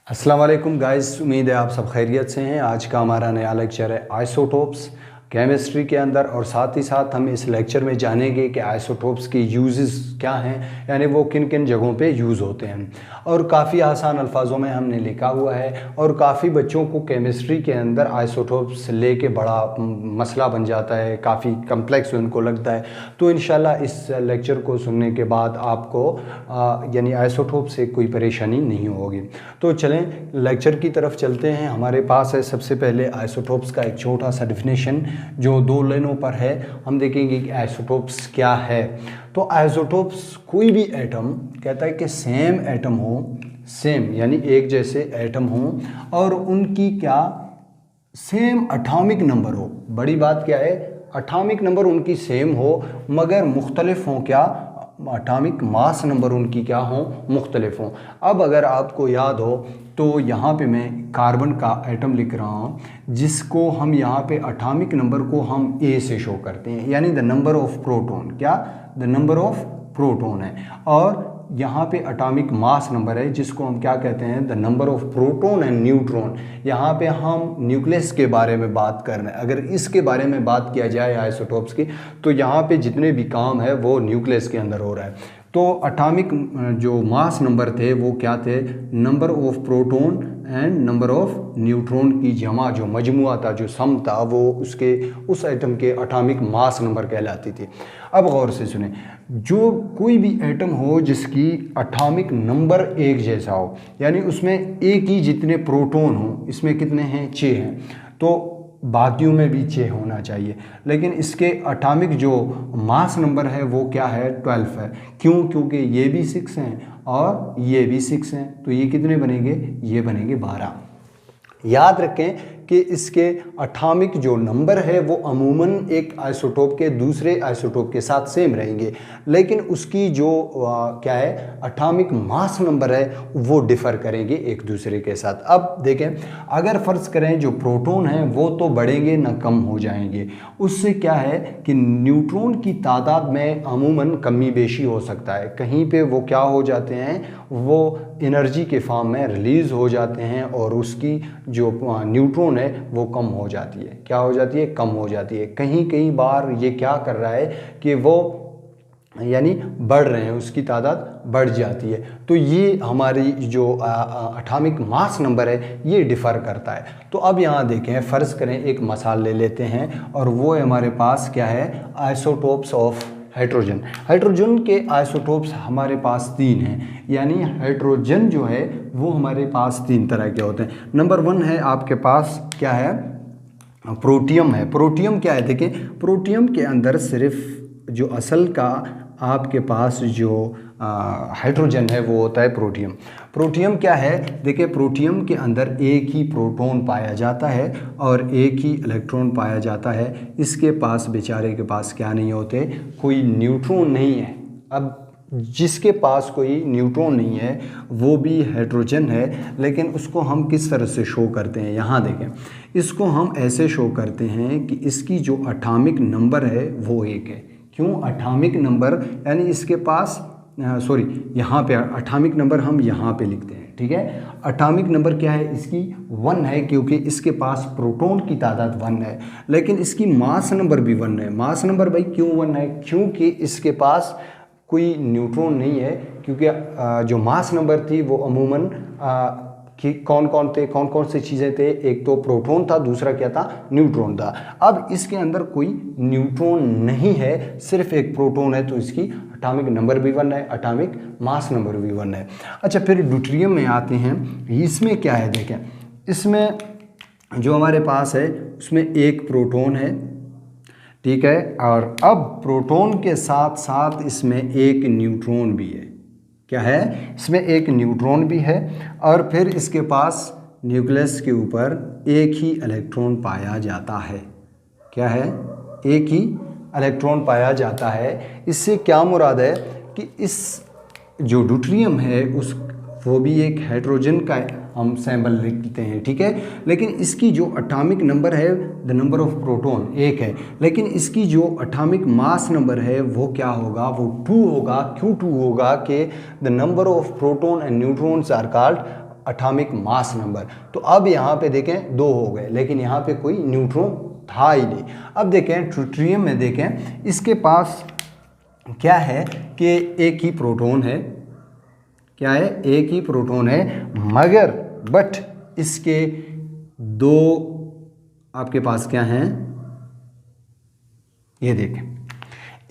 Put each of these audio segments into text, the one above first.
अस्सलाम वालेकुम गाइस, उम्मीद है आप सब खैरियत से हैं। आज का हमारा नया लेक्चर है आइसोटोप्स केमिस्ट्री के अंदर, और साथ ही साथ हम इस लेक्चर में जानेंगे कि आइसोटोप्स के यूजेस क्या हैं, यानी वो किन किन जगहों पे यूज़ होते हैं। और काफ़ी आसान अल्फाजों में हमने लिखा हुआ है, और काफ़ी बच्चों को केमिस्ट्री के अंदर आइसोटोप्स लेके बड़ा मसला बन जाता है, काफ़ी कम्प्लेक्स उनको लगता है। तो इंशाल्लाह इस लेक्चर को सुनने के बाद आपको यानी आइसोटोप से कोई परेशानी नहीं होगी। तो चलें लेक्चर की तरफ चलते हैं। हमारे पास है सबसे पहले आइसोटोप्स का एक छोटा सा डिफिनेशन जो 2 लाइनों पर है। हम देखेंगे कि आइसोटोप्स क्या है। तो आइसोटोप्स कोई भी एटम कहता है कि सेम एटम हो, सेम यानी एक जैसे एटम हो, और उनकी क्या सेम एटॉमिक नंबर हो। बड़ी बात क्या है, एटॉमिक नंबर उनकी सेम हो मगर मुख्तलिफ हों, क्या एटॉमिक मास नंबर उनकी क्या हो, मुख्तलिफ हों। अब अगर आपको याद हो तो यहाँ पे मैं कार्बन का एटम लिख रहा हूँ, जिसको हम यहाँ पे एटॉमिक नंबर को हम ए से शो करते हैं, यानी द नंबर ऑफ प्रोटॉन, क्या द नंबर ऑफ प्रोटॉन है। और यहाँ पे एटॉमिक मास नंबर है, जिसको हम क्या कहते हैं, the number of proton and neutron. यहाँ पे हम न्यूक्लियस के बारे में बात कर रहे हैं। अगर इसके बारे में बात किया जाए आइसोटोप्स की, तो यहाँ पे जितने भी काम है वो न्यूक्लियस के अंदर हो रहा है। तो एटॉमिक जो मास नंबर थे वो क्या थे, number of proton and number of neutron की जमा, जो मजमुआ था, जो सम था, वो उसके उस एटम के एटॉमिक मास नंबर कहलाती थी। अब गौर से सुने, जो कोई भी एटम हो जिसकी एटॉमिक नंबर एक जैसा हो, यानी उसमें एक ही जितने प्रोटॉन हो, इसमें कितने हैं, 6 हैं, तो बाकियों में भी 6 होना चाहिए। लेकिन इसके एटॉमिक जो मास नंबर है वो क्या है, 12 है। क्यों? क्योंकि ये भी 6 हैं और ये भी 6 हैं, तो ये कितने बनेंगे, ये बनेंगे 12। याद रखें कि इसके एटॉमिक जो नंबर है वो अमूमन एक आइसोटोप के दूसरे आइसोटोप के साथ सेम रहेंगे, लेकिन उसकी जो क्या है, एटॉमिक मास नंबर है वो डिफ़र करेंगे एक दूसरे के साथ। अब देखें, अगर फ़र्ज़ करें जो प्रोटॉन हैं वो तो बढ़ेंगे ना कम हो जाएंगे, उससे क्या है कि न्यूट्रॉन की तादाद में अमूमन कमी बेशी हो सकता है। कहीं पे वो क्या हो जाते हैं, वो एनर्जी के फॉर्म में रिलीज़ हो जाते हैं, और उसकी जो न्यूट्रॉन है वो कम हो जाती है। क्या हो जाती है, कम हो जाती है। कई बार ये क्या कर रहा है कि वो यानी बढ़ रहे हैं, उसकी तादाद बढ़ जाती है। तो ये हमारी जो एटॉमिक मास नंबर है ये डिफ़र करता है। तो अब यहाँ देखें, फ़र्ज़ करें एक मिसाल ले लेते हैं, और वो हमारे पास क्या है, आइसोटोप्स ऑफ हाइड्रोजन। हाइड्रोजन के आइसोटोप्स हमारे पास 3 हैं, यानी हाइड्रोजन जो है वो हमारे पास 3 तरह के होते हैं। नंबर 1 है आपके पास क्या है, प्रोटियम है। प्रोटियम क्या है, देखें, प्रोटियम के अंदर सिर्फ जो असल का आपके पास जो हाइड्रोजन है वो होता है प्रोटियम। प्रोटियम क्या है, देखिए, प्रोटियम के अंदर एक ही प्रोटॉन पाया जाता है और एक ही इलेक्ट्रॉन पाया जाता है। इसके पास, बेचारे के पास क्या नहीं होते, कोई न्यूट्रॉन नहीं है। अब जिसके पास कोई न्यूट्रॉन नहीं है वो भी हाइड्रोजन है, लेकिन उसको हम किस तरह से शो करते हैं, यहाँ देखें, इसको हम ऐसे शो करते हैं कि इसकी जो एटॉमिक नंबर है वो 1 है। क्यों एटॉमिक नंबर, यानी इसके पास यहाँ पे एटॉमिक नंबर हम यहाँ पे लिखते हैं, ठीक है। एटॉमिक नंबर क्या है, इसकी 1 है, क्योंकि इसके पास प्रोटॉन की तादाद 1 है, लेकिन इसकी मास नंबर भी 1 है। मास नंबर भाई क्यों 1 है, क्योंकि इसके पास कोई न्यूट्रॉन नहीं है, क्योंकि जो मास नंबर थी वो अमूमन कि कौन कौन सी चीज़ें थे, एक तो प्रोटॉन था, दूसरा क्या था, न्यूट्रॉन था। अब इसके अंदर कोई न्यूट्रॉन नहीं है, सिर्फ एक प्रोटॉन है, तो इसकी एटॉमिक नंबर भी 1 है, एटॉमिक मास नंबर भी 1 है। अच्छा, फिर ड्यूटेरियम में आते हैं। इसमें क्या है, देखें, इसमें जो हमारे पास है उसमें एक प्रोटॉन है, ठीक है, और अब प्रोटॉन के साथ साथ इसमें एक न्यूट्रॉन भी है। क्या है, इसमें एक न्यूट्रॉन भी है, और फिर इसके पास न्यूक्लियस के ऊपर एक ही इलेक्ट्रॉन पाया जाता है। क्या है, एक ही इलेक्ट्रॉन पाया जाता है। इससे क्या मुराद है कि इस जो ड्यूटेरियम है उस वो भी एक हाइड्रोजन का हम सैंपल लिखते हैं, ठीक है, लेकिन इसकी जो एटॉमिक नंबर है, द नंबर ऑफ प्रोटॉन 1 है, लेकिन इसकी जो एटॉमिक मास नंबर है वो क्या होगा, वो 2 होगा। क्यों 2 होगा कि the number of proton and neutrons are called atomic mass number. तो अब यहाँ पे देखें 2 हो गए, लेकिन यहाँ पे कोई न्यूट्रॉन था ही नहीं। अब देखें ट्रिटियम में देखें, इसके पास क्या है कि एक ही प्रोटॉन है, क्या है, एक ही प्रोटॉन है, मगर बट इसके 2 आपके पास क्या हैं, ये देखें,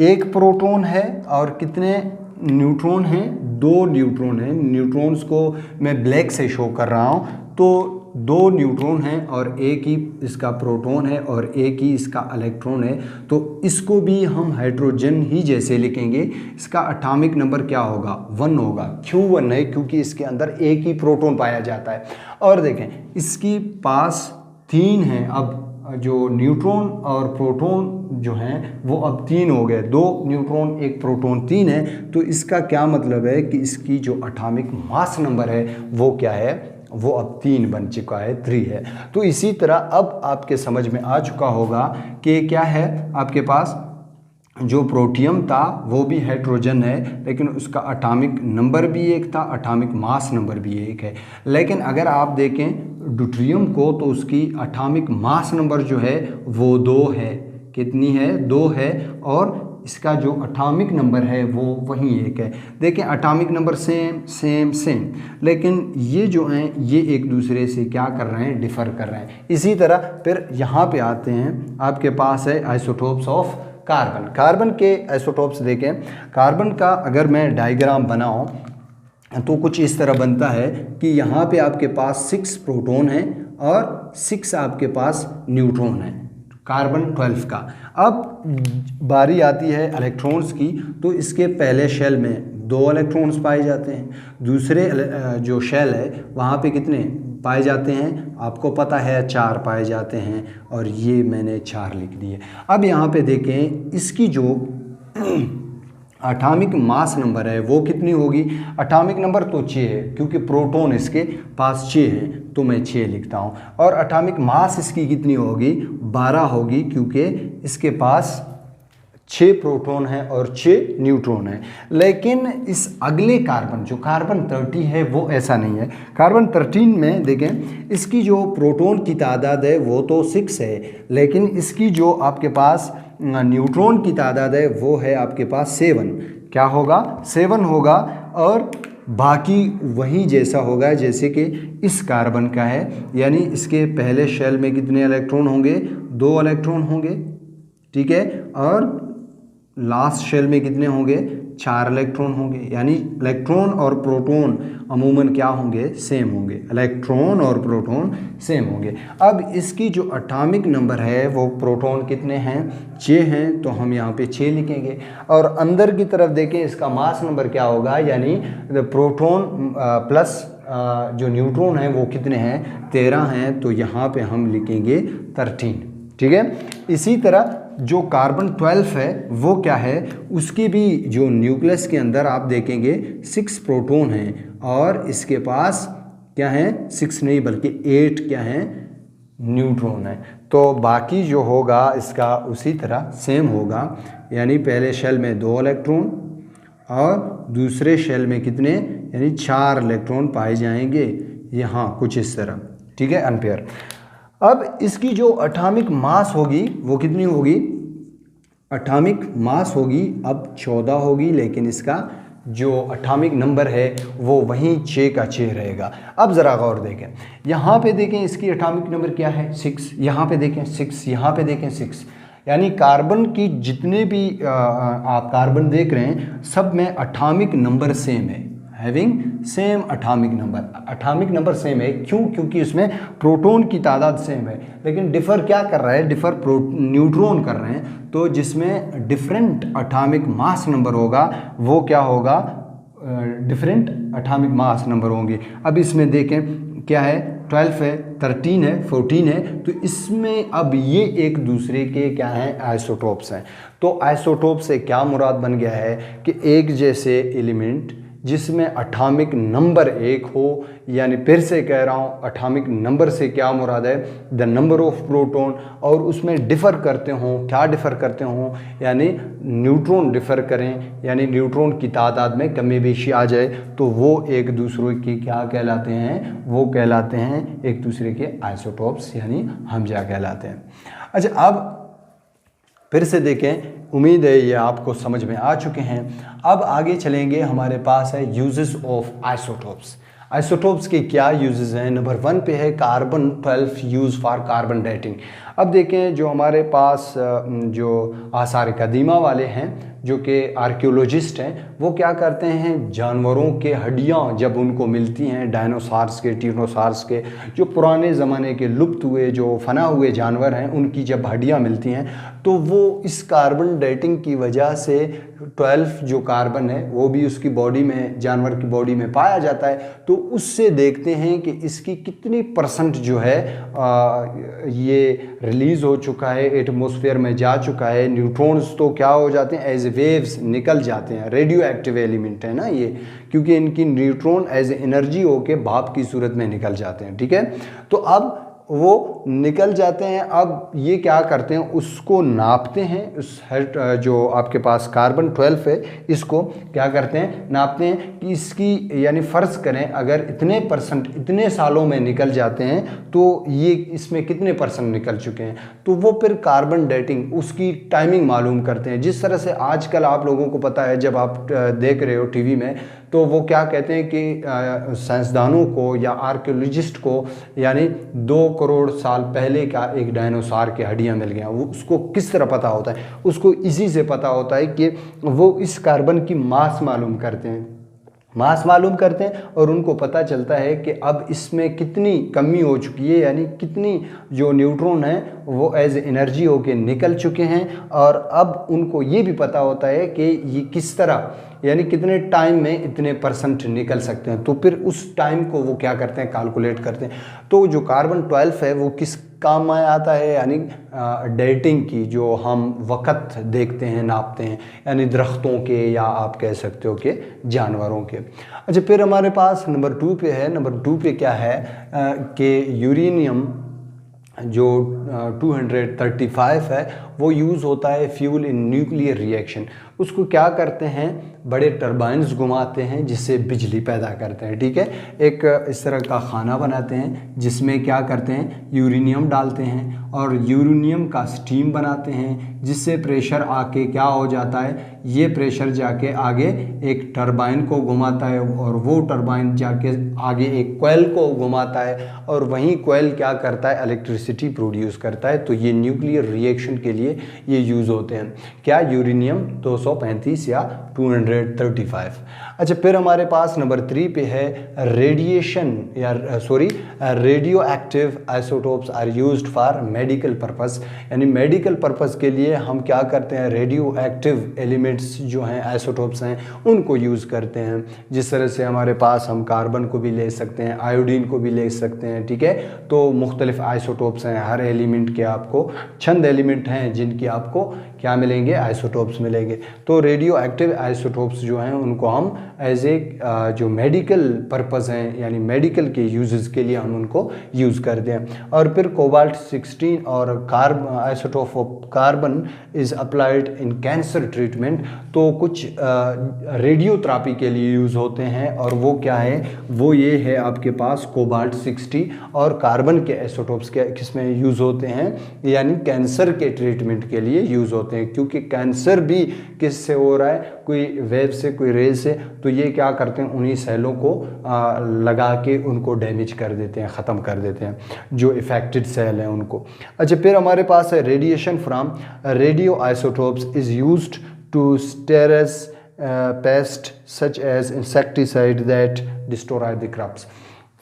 एक प्रोटॉन है और कितने न्यूट्रॉन हैं, 2 न्यूट्रॉन हैं। न्यूट्रॉन्स को मैं ब्लैक से शो कर रहा हूँ। तो 2 न्यूट्रॉन हैं और एक ही इसका प्रोटॉन है और एक ही इसका इलेक्ट्रॉन है। तो इसको भी हम हाइड्रोजन ही जैसे लिखेंगे। इसका एटॉमिक नंबर क्या होगा, 1 होगा। क्यों 1 है, क्योंकि इसके अंदर एक ही प्रोटॉन पाया जाता है। और देखें इसके पास 3 हैं, अब जो न्यूट्रॉन और प्रोटॉन जो हैं वो अब 3 हो गए, 2 न्यूट्रॉन 1 प्रोटॉन 3 है। तो इसका क्या मतलब है कि इसकी जो एटॉमिक मास नंबर है वो क्या है, वो अब 3 बन चुका है, 3 है। तो इसी तरह अब आपके समझ में आ चुका होगा कि क्या है, आपके पास जो प्रोटियम था वो भी हाइड्रोजन है, लेकिन उसका एटॉमिक नंबर भी 1 था, एटॉमिक मास नंबर भी 1 है। लेकिन अगर आप देखें ड्यूटेरियम को तो उसकी एटॉमिक मास नंबर जो है वो 2 है। कितनी है, 2 है। और इसका जो एटॉमिक नंबर है वो वही 1 है। देखें atomic number same same same, लेकिन ये जो हैं ये एक दूसरे से क्या कर रहे हैं, डिफ़र कर रहे हैं। इसी तरह फिर यहाँ पे आते हैं, आपके पास है आइसोटोप्स ऑफ कार्बन। कार्बन के आइसोटोप्स देखें, कार्बन का अगर मैं डायग्राम बनाऊं तो कुछ इस तरह बनता है कि यहाँ पे आपके पास 6 प्रोटॉन हैं और 6 आपके पास न्यूट्रॉन हैं, कार्बन 12 का। अब बारी आती है इलेक्ट्रॉन्स की, तो इसके पहले शेल में 2 इलेक्ट्रॉन्स पाए जाते हैं, दूसरे जो शेल है वहाँ पे कितने पाए जाते हैं, आपको पता है 4 पाए जाते हैं, और ये मैंने 4 लिख दिए। अब यहाँ पे देखें इसकी जो एटॉमिक मास नंबर है वो कितनी होगी, एटॉमिक नंबर तो 6 है क्योंकि प्रोटॉन इसके पास 6 हैं, तो मैं 6 लिखता हूँ। और एटॉमिक मास इसकी कितनी होगी, 12 होगी, क्योंकि इसके पास 6 प्रोटॉन हैं और 6 न्यूट्रॉन हैं। लेकिन इस अगले कार्बन जो कार्बन 30 है वो ऐसा नहीं है। कार्बन 13 में देखें इसकी जो प्रोटॉन की तादाद है वो तो 6 है, लेकिन इसकी जो आपके पास न्यूट्रॉन की तादाद है वो है आपके पास 7। क्या होगा, 7 होगा। और बाकी वही जैसा होगा जैसे कि इस कार्बन का है, यानी इसके पहले शेल में कितने इलेक्ट्रॉन होंगे, 2 इलेक्ट्रॉन होंगे, ठीक है। और लास्ट शेल में कितने होंगे, 4 इलेक्ट्रॉन होंगे। यानी इलेक्ट्रॉन और प्रोटॉन अमूमन क्या होंगे, सेम होंगे, इलेक्ट्रॉन और प्रोटॉन सेम होंगे। अब इसकी जो एटॉमिक नंबर है वो प्रोटॉन कितने हैं, 6 हैं, तो हम यहाँ पे 6 लिखेंगे। और अंदर की तरफ देखें इसका मास नंबर क्या होगा, यानी प्रोटॉन प्लस जो न्यूट्रॉन है वो कितने हैं, 13 हैं, तो यहाँ पे हम लिखेंगे 13, ठीक है। इसी तरह जो कार्बन 12 है वो क्या है, उसकी भी जो न्यूक्लियस के अंदर आप देखेंगे 6 प्रोटॉन हैं और इसके पास क्या हैं, 6 नहीं बल्कि 8 क्या हैं, न्यूट्रॉन है। तो बाकी जो होगा इसका उसी तरह सेम होगा, यानी पहले शेल में 2 इलेक्ट्रॉन और दूसरे शेल में कितने, यानी 4 इलेक्ट्रॉन पाए जाएंगे, यहाँ कुछ इस तरह, ठीक है, अनपेयर। अब इसकी जो एटॉमिक मास होगी वो कितनी होगी, एटॉमिक मास होगी अब 14 होगी, लेकिन इसका जो एटॉमिक नंबर है वो वहीं 6 का 6 रहेगा। अब ज़रा गौर देखें, यहाँ पे देखें इसकी एटॉमिक नंबर क्या है, 6, यहाँ पे देखें 6, यहाँ पे देखें 6, यानी कार्बन की जितने भी आप कार्बन देख रहे हैं सब में एटॉमिक नंबर सेम है, having same atomic number. Atomic number same है क्यों, क्योंकि उसमें प्रोटॉन की तादाद सेम है, लेकिन डिफ़र क्या कर रहा है, डिफ़र न्यूट्रॉन कर रहे हैं। तो जिसमें डिफरेंट एटॉमिक मास नंबर होगा वो क्या होगा, डिफरेंट एटॉमिक मास नंबर होंगे। अब इसमें देखें क्या है, 12 है, 13 है, 14 है, तो इसमें अब ये एक दूसरे के क्या हैं, आइसोटोप्स हैं। तो आइसोटोप से क्या मुराद बन गया है कि एक जैसे एलिमेंट जिसमें एटॉमिक नंबर एक हो, यानी फिर से कह रहा हूँ एटॉमिक नंबर से क्या मुराद है, द नंबर ऑफ प्रोटॉन, और उसमें डिफ़र करते हों, क्या डिफ़र करते हों, यानी न्यूट्रॉन डिफ़र करें, यानी न्यूट्रॉन की तादाद में कमी बेशी आ जाए, तो वो एक दूसरे के क्या कहलाते हैं, वो कहलाते हैं एक दूसरे के आइसोटोप्स, यानी हमजा कहलाते हैं। अच्छा, अब फिर से देखें, उम्मीद है ये आपको समझ में आ चुके हैं। अब आगे चलेंगे, हमारे पास है यूजेस ऑफ आइसोटोप्स। आइसोटोप्स के क्या यूजेस हैं। नंबर 1 पे है carbon 12 use for carbon dating. अब देखें, जो हमारे पास जो आसार कदीमा वाले हैं, जो कि आर्कियोलॉजिस्ट हैं, वो क्या करते हैं, जानवरों के हड्डियां जब उनको मिलती हैं, डायनासोर्स के, टीरोसार्स के, जो पुराने ज़माने के लुप्त हुए, जो फना हुए जानवर हैं, उनकी जब हड्डियां मिलती हैं, तो वो इस कार्बन डेटिंग की वजह से 12 जो कार्बन है वो भी उसकी बॉडी में, जानवर की बॉडी में पाया जाता है। तो उससे देखते हैं कि इसकी कितनी % जो है ये रिलीज़ हो चुका है, एटमॉस्फेयर में जा चुका है। न्यूट्रॉन्स तो क्या हो जाते हैं, एज वेव्स निकल जाते हैं, रेडियो एक्टिव एलिमेंट है ना ये, क्योंकि इनकी न्यूट्रॉन एज एनर्जी होके भाप की सूरत में निकल जाते हैं। ठीक है, तो अब वो निकल जाते हैं। अब ये क्या करते हैं, उसको नापते हैं, उस जो आपके पास कार्बन 12 है, इसको क्या करते हैं, नापते हैं कि इसकी, यानी फ़र्ज़ करें अगर इतने % इतने सालों में निकल जाते हैं, तो ये इसमें कितने % निकल चुके हैं, तो वो फिर कार्बन डेटिंग, उसकी टाइमिंग मालूम करते हैं। जिस तरह से आजकल आप लोगों को पता है, जब आप देख रहे हो टीवी में, तो वो क्या कहते हैं कि साइंसदानों को या आर्कियोलॉजिस्ट को, यानी 2 करोड़ साल पहले का एक डायनासोर की हड्डियां मिल गया। वो उसको किस तरह पता होता है, उसको इसी से पता होता है कि वो इस कार्बन की मास मालूम करते हैं, मास मालूम करते हैं, और उनको पता चलता है कि अब इसमें कितनी कमी हो चुकी है, यानी कितनी जो न्यूट्रॉन हैं वो एज एनर्जी होके निकल चुके हैं। और अब उनको ये भी पता होता है कि ये किस तरह, यानी कितने टाइम में इतने % निकल सकते हैं, तो फिर उस टाइम को वो क्या करते हैं, कैलकुलेट करते हैं। तो जो कार्बन 12 है वो किस काम में आता है, यानी डेटिंग की, जो हम वक़्त देखते हैं, नापते हैं, यानी दरख्तों के, या आप कह सकते हो कि जानवरों के। अच्छा, फिर हमारे पास नंबर 2 पे है। नंबर 2 पे क्या है कि यूरेनियम जो 235 है, वो यूज़ होता है फ्यूल इन न्यूक्लियर रिएक्शन। उसको क्या करते हैं, बड़े टरबाइन्स घुमाते हैं जिससे बिजली पैदा करते हैं। ठीक है, एक इस तरह का खाना बनाते हैं जिसमें क्या करते हैं, यूरेनियम डालते हैं, और यूरेनियम का स्टीम बनाते हैं, जिससे प्रेशर आके क्या हो जाता है, ये प्रेशर जाके आगे एक टरबाइन को घुमाता है, और वो टरबाइन जाके आगे एक कोयल को घुमाता है, और वहीं कोयल क्या करता है, इलेक्ट्रिसिटी प्रोड्यूस करता है। तो ये न्यूक्लियर रिएक्शन के लिए ये यूज़ होते हैं। क्या, यूरेनियम 235 या 235। अच्छा, फिर हमारे पास नंबर 3 पे है रेडिएशन, या radio active isotopes are used for medical purpose. यानी मेडिकल पर्पस के लिए हम क्या करते हैं, रेडियो एक्टिव एलिमेंट्स जो हैं, आइसोटोप्स हैं, उनको यूज़ करते हैं। जिस तरह से हमारे पास हम कार्बन को भी ले सकते हैं, आयोडीन को भी ले सकते हैं। ठीक है, तो मुख्तलिफ आइसोटोप्स हैं, हर एलिमेंट के आपको चंद एलिमेंट हैं जिनकी आपको क्या मिलेंगे, आइसोटोप्स मिलेंगे। तो रेडियो एक्टिव आइसोटोप्स जो हैं उनको हम एज ए जो मेडिकल पर्पस हैं, यानी मेडिकल के यूजेस के लिए हम उनको यूज़ करते हैं। और फिर कोबाल्ट 16 और isotope of carbon is applied in cancer treatment. तो कुछ रेडियोथेरेपी के लिए यूज़ होते हैं, और वो क्या है, वो ये है आपके पास कोबाल्ट 60 और कार्बन के आइसोटोप्स के किस में यूज़ होते हैं, यानी कैंसर के ट्रीटमेंट के लिए यूज़ होते हैं। क्योंकि कैंसर भी किस से हो रहा है, कोई वेव से, कोई रे से, तो ये क्या करते हैं, उन्हीं सेलों को लगा के उनको डैमेज कर देते हैं, ख़त्म कर देते हैं, जो इफेक्टेड सेल हैं उनको। अच्छा, फिर हमारे पास है radiation from radio isotopes is used to sterilise pest such as insecticide that destroy the crops.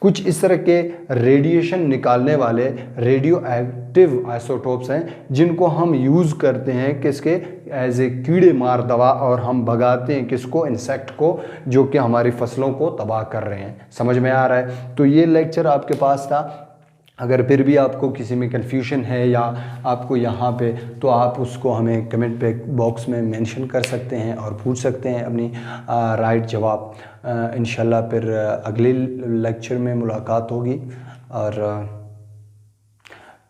कुछ इस तरह के रेडिएशन निकालने वाले रेडियो एक्टिव आइसोटोप्स हैं जिनको हम यूज़ करते हैं किसके, एज ए कीड़े मार दवा, और हम भगाते हैं किसको, इंसेक्ट को, जो कि हमारी फसलों को तबाह कर रहे हैं। समझ में आ रहा है। तो ये लेक्चर आपके पास था अगर फिर भी आपको किसी में कन्फ्यूजन है या आपको यहाँ पे, तो आप उसको हमें कमेंट पे बॉक्स में मेंशन कर सकते हैं और पूछ सकते हैं अपनी राइट जवाब। इंशाल्लाह फिर अगले लेक्चर में मुलाकात होगी। और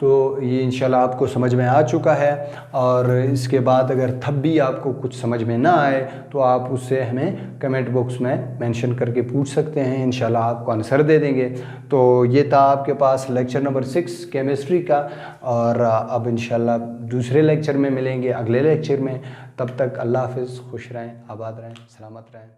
तो ये इंशाल्लाह आपको समझ में आ चुका है। और इसके बाद अगर तब भी आपको कुछ समझ में ना आए तो आप उससे हमें कमेंट बॉक्स में मेंशन करके पूछ सकते हैं, इंशाल्लाह आपको आंसर दे देंगे। तो ये था आपके पास लेक्चर नंबर 6 केमिस्ट्री का। और अब इंशाल्लाह दूसरे लेक्चर में मिलेंगे, अगले लेक्चर में। तब तक अल्लाह हाफ़िज़, खुश रहें, आबाद रहें, सलामत रहें।